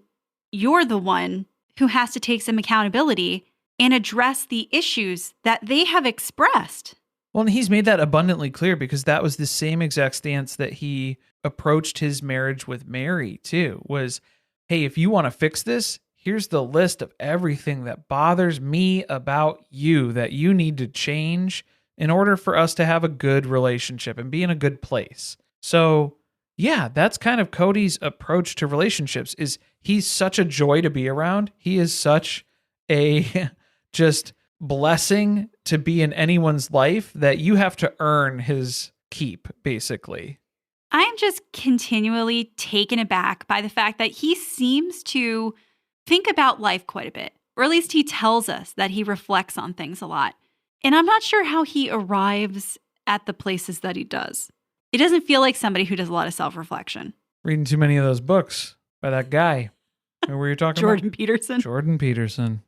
you're the one who has to take some accountability and address the issues that they have expressed. Well, and he's made that abundantly clear, because that was the same exact stance that he approached his marriage with Meri too, was, hey, if you want to fix this, here's the list of everything that bothers me about you that you need to change in order for us to have a good relationship and be in a good place. So yeah, that's kind of Kody's approach to relationships. Is he's such a joy to be around. He is such a just blessing to be in anyone's life that you have to earn his keep, basically. I'm just continually taken aback by the fact that he seems to think about life quite a bit, or at least he tells us that he reflects on things a lot. And I'm not sure how he arrives at the places that he does. It doesn't feel like somebody who does a lot of self-reflection. Reading too many of those books by that guy. Remember you're talking Jordan about? Peterson. Jordan Peterson.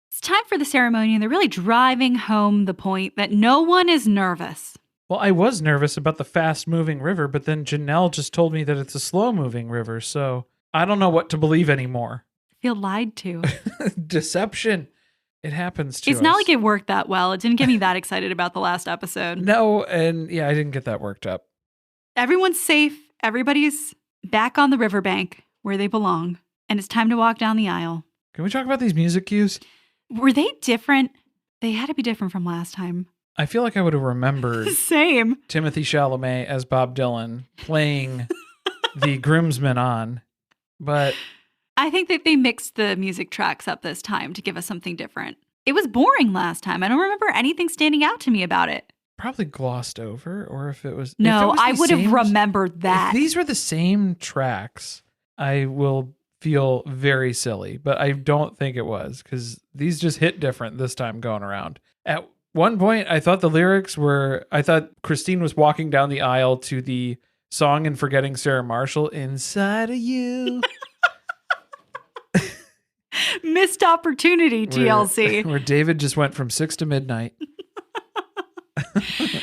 It's time for the ceremony, and they're really driving home the point that no one is nervous. Well, I was nervous about the fast-moving river, but then Janelle just told me that it's a slow-moving river, so I don't know what to believe anymore. I feel lied to. Deception. It happens to us. It's not like it worked that well. It didn't get me that excited about the last episode. No, and yeah, I didn't get that worked up. Everyone's safe. Everybody's back on the riverbank where they belong. And it's time to walk down the aisle. Can we talk about these music cues? Were they different? They had to be different from last time. I feel like I would have remembered Same. Timothy Chalamet as Bob Dylan playing the groomsmen on, but I think that they mixed the music tracks up this time to give us something different. It was boring last time. I don't remember anything standing out to me about it. probably glossed over, or if it was... No, if it was I would have remembered that. If these were the same tracks, I will feel very silly, but I don't think it was, because these just hit different this time going around. At one point, I thought Christine was walking down the aisle to the song and Forgetting Sarah Marshall, Inside of You. Missed opportunity, TLC. Where David just went from 6 to midnight.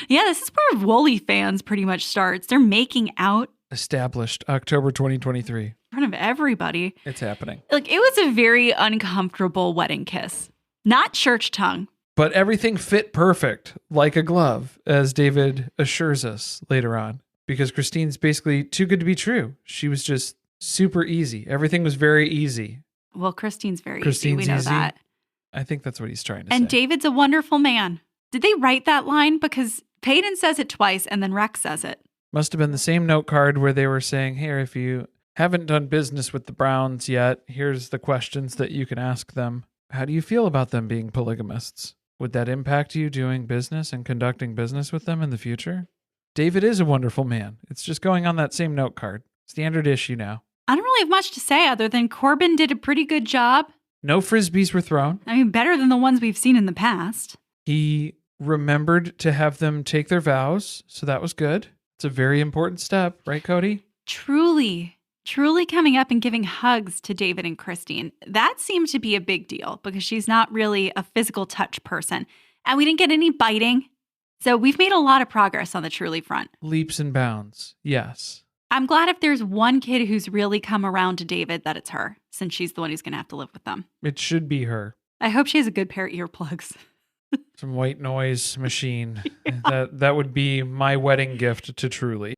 Yeah, this is where Wooly fans pretty much starts. They're making out. Established October 2023. In front of everybody. It's happening. Like, it was a very uncomfortable wedding kiss. Not church tongue. But everything fit perfect, like a glove, as David assures us later on. Because Christine's basically too good to be true. She was just super easy. Everything was very easy. Well, Christine's easy. We know easy. that. I think that's what he's trying to say. And David's a wonderful man. Did they write that line? Because Peyton says it twice and then Rex says it. Must have been the same note card where they were saying, here, if you haven't done business with the Browns yet, here's the questions that you can ask them. How do you feel about them being polygamists? Would that impact you doing business and conducting business with them in the future? David is a wonderful man. It's just going on that same note card. Standard issue now. I don't really have much to say other than Corbin did a pretty good job. No frisbees were thrown. I mean, better than the ones we've seen in the past. He remembered to have them take their vows, so that was good. It's a very important step, right, Kody? Truly coming up and giving hugs to David and Christine. That seemed to be a big deal because she's not really a physical touch person. And we didn't get any biting. So we've made a lot of progress on the Truly front. Leaps and bounds, yes. I'm glad if there's one kid who's really come around to David that it's her, since she's the one who's going to have to live with them. It should be her. I hope she has a good pair of earplugs. Some white noise machine. Yeah. That would be my wedding gift to Truly.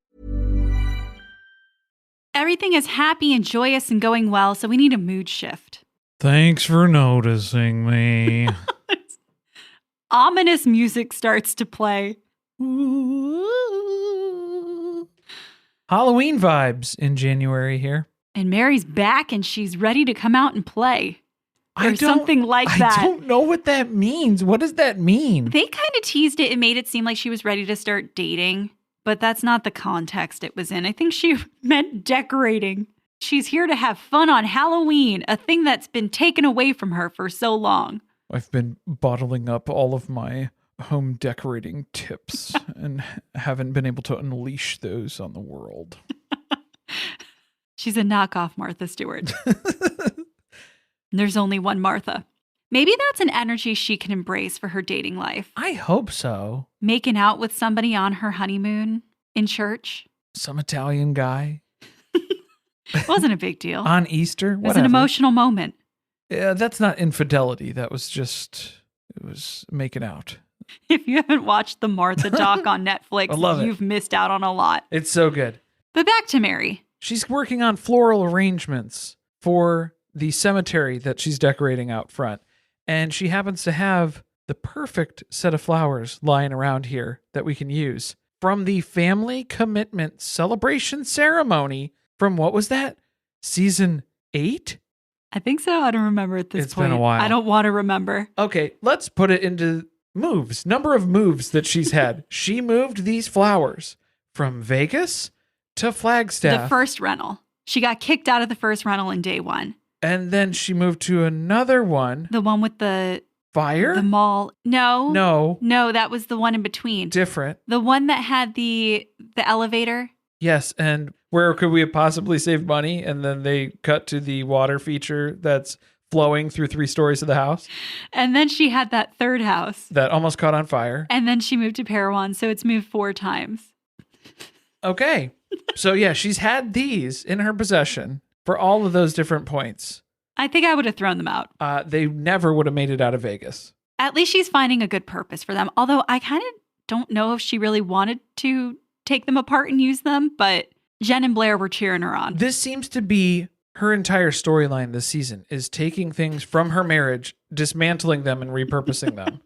Everything is happy and joyous and going well, so we need a mood shift. Thanks for noticing me. Ominous music starts to play. Halloween vibes in January here. And Meri's back and she's ready to come out and play. Or something like that. I don't know what that means. What does that mean? They kind of teased it and made it seem like she was ready to start dating, but that's not the context it was in. I think she meant decorating. She's here to have fun on Halloween, a thing that's been taken away from her for so long. I've been bottling up all of my home decorating tips and haven't been able to unleash those on the world. She's a knockoff Martha Stewart. There's only one Martha. Maybe that's an energy she can embrace for her dating life. I hope so. Making out with somebody on her honeymoon in church. Some Italian guy. It wasn't a big deal. On Easter. Whatever. It was an emotional moment. Yeah, that's not infidelity. That was just, it was making out. If you haven't watched the Martha doc on Netflix, you've missed out on a lot. It's so good. But back to Meri. She's working on floral arrangements for the cemetery that she's decorating out front. And she happens to have the perfect set of flowers lying around here that we can use from the family commitment celebration ceremony from, what was that? Season 8? I think so. I don't remember at this point. It's been a while. I don't want to remember. Okay, let's put it into moves. Number of moves that she's had. She moved these flowers from Vegas to Flagstaff. The first rental. She got kicked out of the first rental in day one. And then she moved to another one. The one with the fire? The mall. No. No, that was the one in between. Different. The one that had the elevator. Yes, and where could we have possibly saved money? And then they cut to the water feature that's flowing through 3 stories of the house. And then she had that third house. That almost caught on fire. And then she moved to Parowan, so it's moved 4 times. Okay. So yeah, she's had these in her possession for all of those different points. I think I would have thrown them out. They never would have made it out of Vegas. At least she's finding a good purpose for them. Although I kind of don't know if she really wanted to take them apart and use them, but Jen and Blair were cheering her on. This seems to be her entire storyline this season, is taking things from her marriage, dismantling them and repurposing them.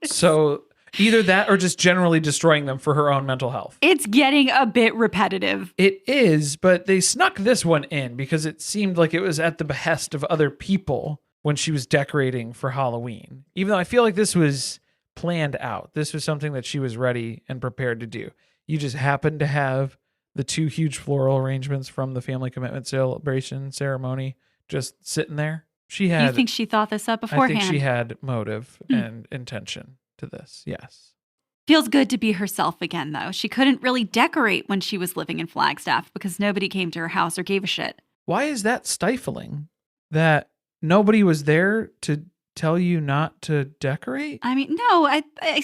So either that or just generally destroying them for her own mental health. It's getting a bit repetitive. It is, but they snuck this one in because it seemed like it was at the behest of other people when she was decorating for Halloween. Even though I feel like this was planned out. This was something that she was ready and prepared to do. You just happened to have the 2 huge floral arrangements from the family commitment celebration ceremony just sitting there. She had. You think she thought this up I beforehand? think she had motive and intention to this. Yes. Feels good to be herself again, though. She couldn't really decorate when she was living in Flagstaff because nobody came to her house or gave a shit. Why is that stifling? That nobody was there to tell you not to decorate? I mean, no, I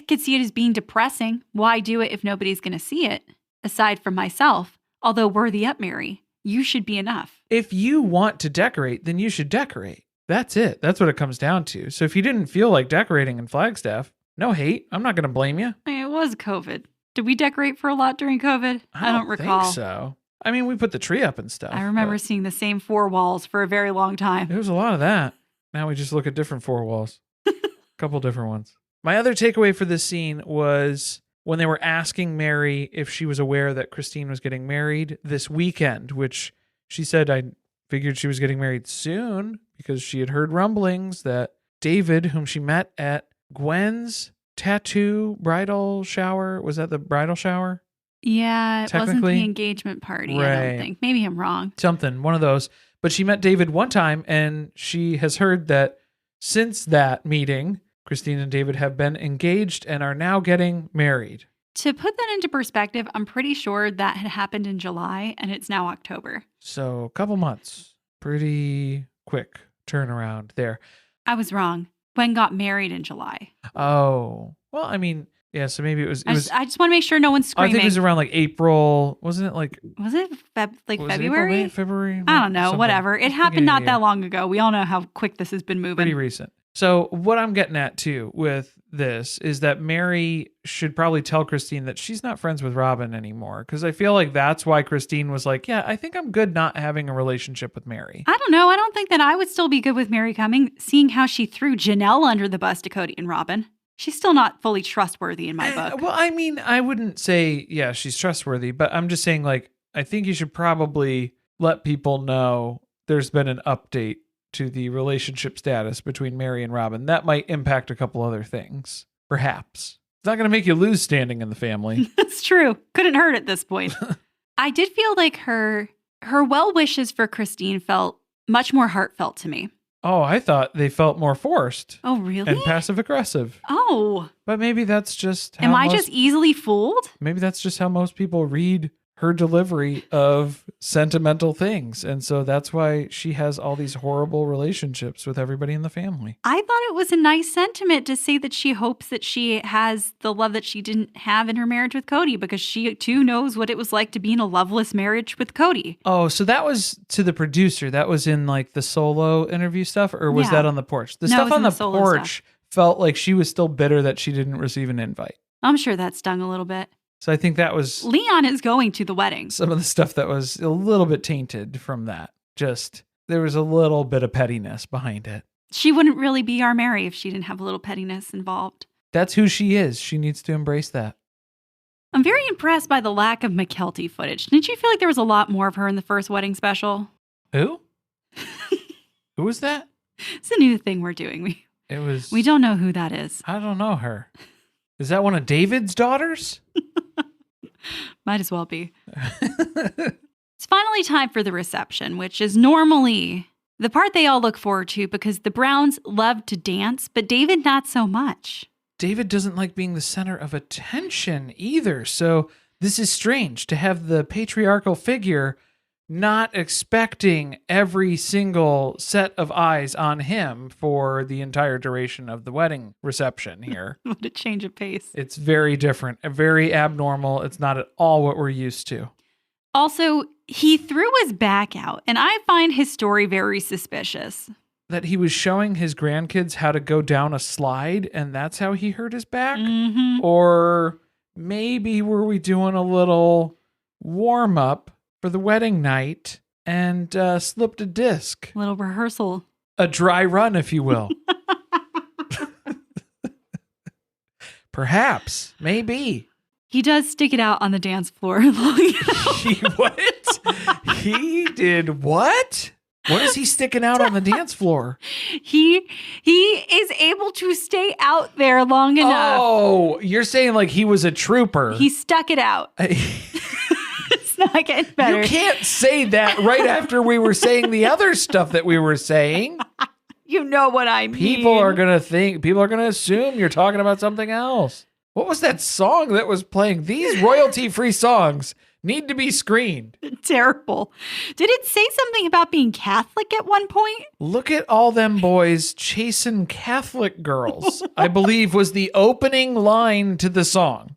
could see it as being depressing. Why do it if nobody's going to see it? Aside from myself, although worthy up, Meri, you should be enough. If you want to decorate, then you should decorate. That's it. That's what it comes down to. So if you didn't feel like decorating in Flagstaff, no hate. I'm not going to blame you. I mean, it was COVID. Did we decorate for a lot during COVID? I don't recall. Think so. I mean, we put the tree up and stuff. I remember seeing the same 4 walls for a very long time. There was a lot of that. Now we just look at different 4 walls. A couple different ones. My other takeaway for this scene was when they were asking Meri if she was aware that Christine was getting married this weekend, which she said, I figured she was getting married soon because she had heard rumblings that David, whom she met at Gwen's tattoo bridal shower. Was that the bridal shower? Yeah, it wasn't Technically? the engagement party, I Right. don't think. Maybe I'm wrong. Something, one of those. But she met David one time, and she has heard that since that meeting, Christine and David have been engaged and are now getting married. To put that into perspective, I'm pretty sure that had happened in July and it's now October. So a couple months. Pretty quick turnaround there. I was wrong. Gwen got married in July. Oh. Well, I mean, yeah, so maybe it was... I just want to make sure no one's I screaming. think it was around like April. Wasn't it like... Was it was it April, February? May, February? I don't know. Something. Whatever. It Just happened beginning of not the that year. long ago. We all know how quick this has been moving. Pretty recent. So what I'm getting at too with this is that Meri should probably tell Christine that she's not friends with Robyn anymore. Because I feel like that's why Christine was like, yeah, I think I'm good not having a relationship with Meri. I don't know. I don't think that I would still be good with Meri coming, seeing how she threw Janelle under the bus to Kody and Robyn. She's still not fully trustworthy in my book. Well, I mean, I wouldn't say, yeah, she's trustworthy, but I'm just saying, like, I think you should probably let people know there's been an update to the relationship status between Meri and Robyn. That might impact a couple other things, perhaps. It's not going to make you lose standing in the family. That's true. Couldn't hurt at this point. I did feel like her well wishes for Christine felt much more heartfelt to me. Oh, I thought they felt more forced Oh, really? and passive aggressive. Oh. But maybe that's just how Am I just easily fooled? maybe that's just how most people read her delivery of sentimental things. And so that's why she has all these horrible relationships with everybody in the family. I thought it was a nice sentiment to say that she hopes that she has the love that she didn't have in her marriage with Kody because she too knows what it was like to be in a loveless marriage with Kody. Oh, so that was to the producer. That was in like the solo interview stuff, or was Yeah. that on the porch? The No, it stuff was on in the the solo porch felt like she was still bitter that she didn't receive an invite. I'm sure that stung a little bit. So I think that was Leon is going to the wedding. some of the stuff that was a little bit tainted from that. Just there was a little bit of pettiness behind it. She wouldn't really be our Meri if she didn't have a little pettiness involved. That's who she is. She needs to embrace that. I'm very impressed by the lack of McKelty footage. Didn't you feel like there was a lot more of her in the first wedding special? Who? Who was that? It's a new thing we're doing. It was. We don't know who that is. I don't know her. Is that one of David's daughters? Might as well be. It's finally time for the reception, which is normally the part they all look forward to because the Browns love to dance, but David not so much. David doesn't like being the center of attention either. So this is strange to have the patriarchal figure not expecting every single set of eyes on him for the entire duration of the wedding reception here. What a change of pace. It's very different, very abnormal. It's not at all what we're used to. Also, he threw his back out, and I find his story very suspicious. That he was showing his grandkids how to go down a slide, and that's how he hurt his back? Mm-hmm. Or maybe were we doing a little warm-up for the wedding night and slipped a disc? Little rehearsal. A dry run, if you will. Perhaps. Maybe. He does stick it out on the dance floor long enough. What? He did what? What is he sticking out on the dance floor? He is able to stay out there long enough. Oh, you're saying like he was a trooper. He stuck it out. It's not getting better. You can't say that right after we were saying the other stuff that we were saying. You know what I mean. People are going to assume you're talking about something else. What was that song that was playing? These royalty-free songs need to be screened. Terrible. Did it say something about being Catholic at one point? Look at all them boys chasing Catholic girls, I believe was the opening line to the song.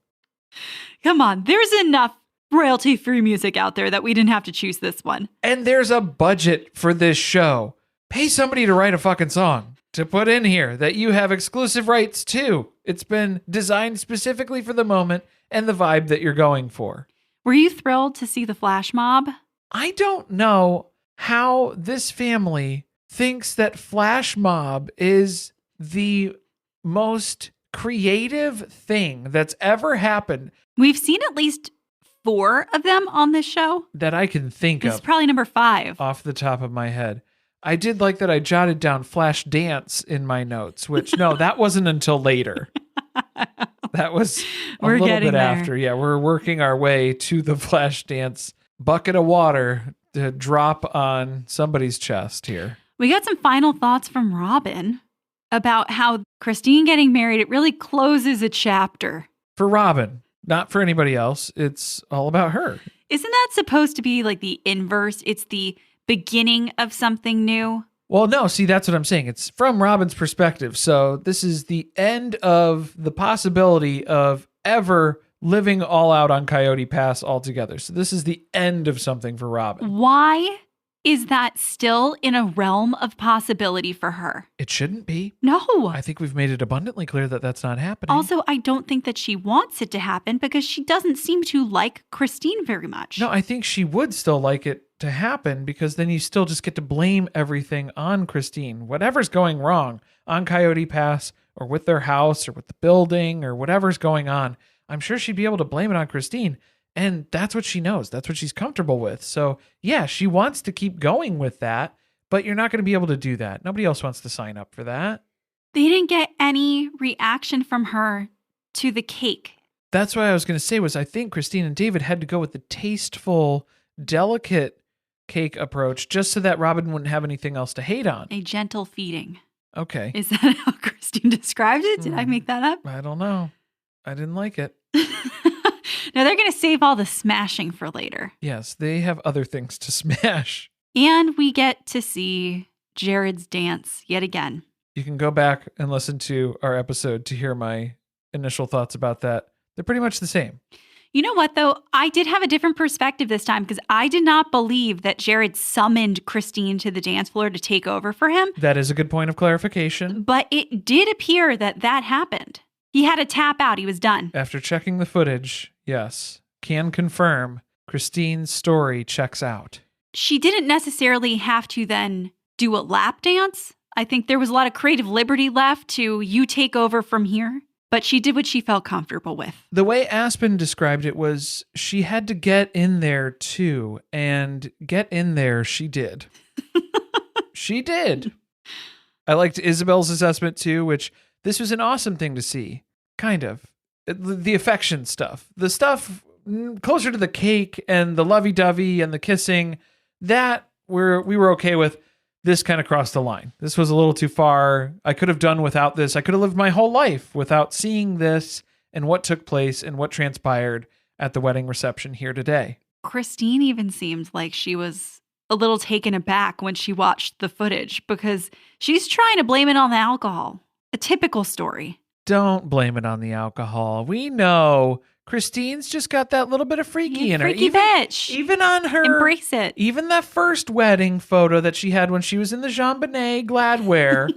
Come on, there's enough royalty-free music out there that we didn't have to choose this one. And there's a budget for this show. Pay somebody to write a fucking song to put in here that you have exclusive rights to. It's been designed specifically for the moment and the vibe that you're going for. Were you thrilled to see the flash mob? I don't know how this family thinks that flash mob is the most creative thing that's ever happened. We've seen at least 4 of them on this show. That I can think This of. is probably number 5. Off the top of my head. I did like that I jotted down flash dance in my notes, which no, that wasn't until later. That was a little bit there. after. Yeah, we're working our way to the flash dance bucket of water to drop on somebody's chest here. We got some final thoughts from Robyn about how Christine getting married, it really closes a chapter. For Robyn, not for anybody else. It's all about her. Isn't that supposed to be like the inverse? It's the beginning of something new? Well, no, see, that's what I'm saying. It's from Robyn's perspective. So this is the end of the possibility of ever living all out on Coyote Pass altogether. So this is the end of something for Robyn. Why is that still in a realm of possibility for her? It shouldn't be. No. I think we've made it abundantly clear that that's not happening. Also, I don't think that she wants it to happen because she doesn't seem to like Christine very much. No, I think she would still like it to happen because then you still just get to blame everything on Christine. Whatever's going wrong on Coyote Pass or with their house or with the building or whatever's going on, I'm sure she'd be able to blame it on Christine. And that's what she knows. That's what she's comfortable with. So yeah, she wants to keep going with that, but you're not going to be able to do that. Nobody else wants to sign up for that. They didn't get any reaction from her to the cake. That's what I was going to say was I think Christine and David had to go with the tasteful, delicate cake approach just so that Robyn wouldn't have anything else to hate on. A gentle feeding. Okay. Is that how Christine described it? Did I make that up? I don't know. I didn't like it. Now they're going to save all the smashing for later. Yes, they have other things to smash. And we get to see Jared's dance yet again. You can go back and listen to our episode to hear my initial thoughts about that. They're pretty much the same. You know what, though? I did have a different perspective this time because I did not believe that Jared summoned Christine to the dance floor to take over for him. That is a good point of clarification. But it did appear that that happened. He had to tap out. He was done. After checking the footage, yes, can confirm Christine's story checks out. She didn't necessarily have to then do a lap dance. I think there was a lot of creative liberty left to you take over from here. But she did what she felt comfortable with. The way Aspen described it was she had to get in there too. And get in there she did. She did. I liked Isabel's assessment too, which this was an awesome thing to see. Kind of. The affection stuff. The stuff closer to the cake and the lovey-dovey and the kissing, that we were okay with. This kind of crossed the line. This was a little too far. I could have done without this. I could have lived my whole life without seeing this and what took place and what transpired at the wedding reception here today. Christine even seemed like she was a little taken aback when she watched the footage because she's trying to blame it on the alcohol. A typical story. Don't blame it on the alcohol. We know Christine's just got that little bit of freaky in her. Freaky bitch. Even on her. Embrace it. Even that first wedding photo that she had when she was in the Jean Bonnet Gladwear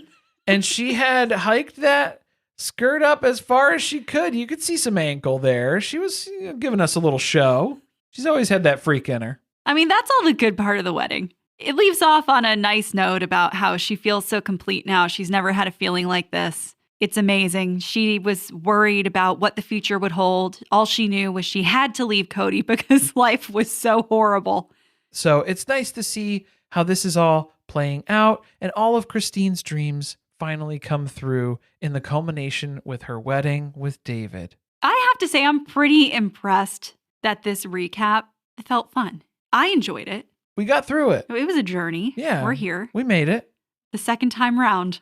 and she had hiked that skirt up as far as she could. You could see some ankle there. She was giving us a little show. She's always had that freak in her. I mean, that's all the good part of the wedding. It leaves off on a nice note about how she feels so complete now. She's never had a feeling like this. It's amazing. She was worried about what the future would hold. All she knew was she had to leave Kody because life was so horrible. So it's nice to see how this is all playing out and all of Christine's dreams finally come through in the culmination with her wedding with David. I have to say, I'm pretty impressed that this recap felt fun. I enjoyed it. We got through it. It was a journey. Yeah. We're here. We made it. the second time round.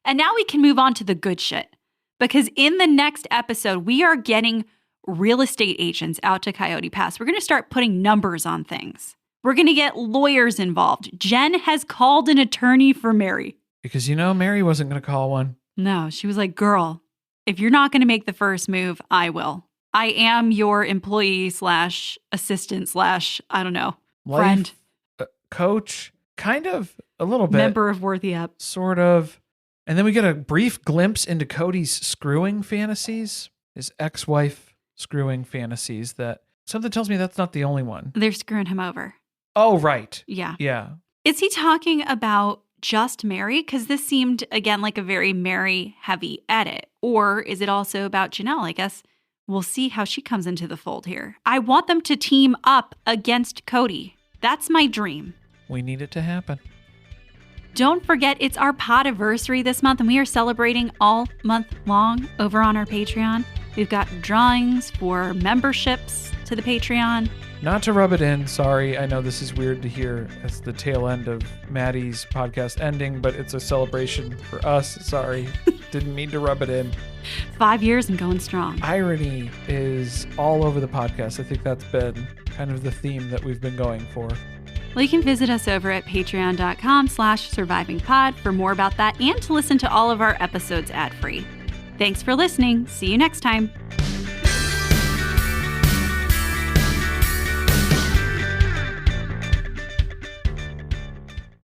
And now we can move on to the good shit. Because in the next episode, we are getting real estate agents out to Coyote Pass. We're going to start putting numbers on things. We're going to get lawyers involved. Jen has called an attorney for Meri. Because Meri wasn't going to call one. No, she was like, girl, if you're not going to make the first move, I will. I am your employee / assistant / I don't know, friend. Coach, kind of, a little bit. Member of Worthy Up. Sort of. And then we get a brief glimpse into Kody's screwing fantasies, his ex-wife screwing fantasies that something tells me that's not the only one. They're screwing him over. Oh, right. Yeah. Yeah. Is he talking about just Meri? Because this seemed, again, like a very Meri heavy edit. Or is it also about Janelle? I guess we'll see how she comes into the fold here. I want them to team up against Kody. That's my dream. We need it to happen. Don't forget, it's our podiversary this month, and we are celebrating all month long over on our Patreon. We've got drawings for memberships to the Patreon. Not to rub it in, sorry. I know this is weird to hear as the tail end of Maddie's podcast ending, but it's a celebration for us. Sorry. Didn't mean to rub it in. 5 years and going strong. Irony is all over the podcast. I think that's been kind of the theme that we've been going for. Well, you can visit us over at patreon.com/survivingpod for more about that and to listen to all of our episodes ad-free. Thanks for listening. See you next time.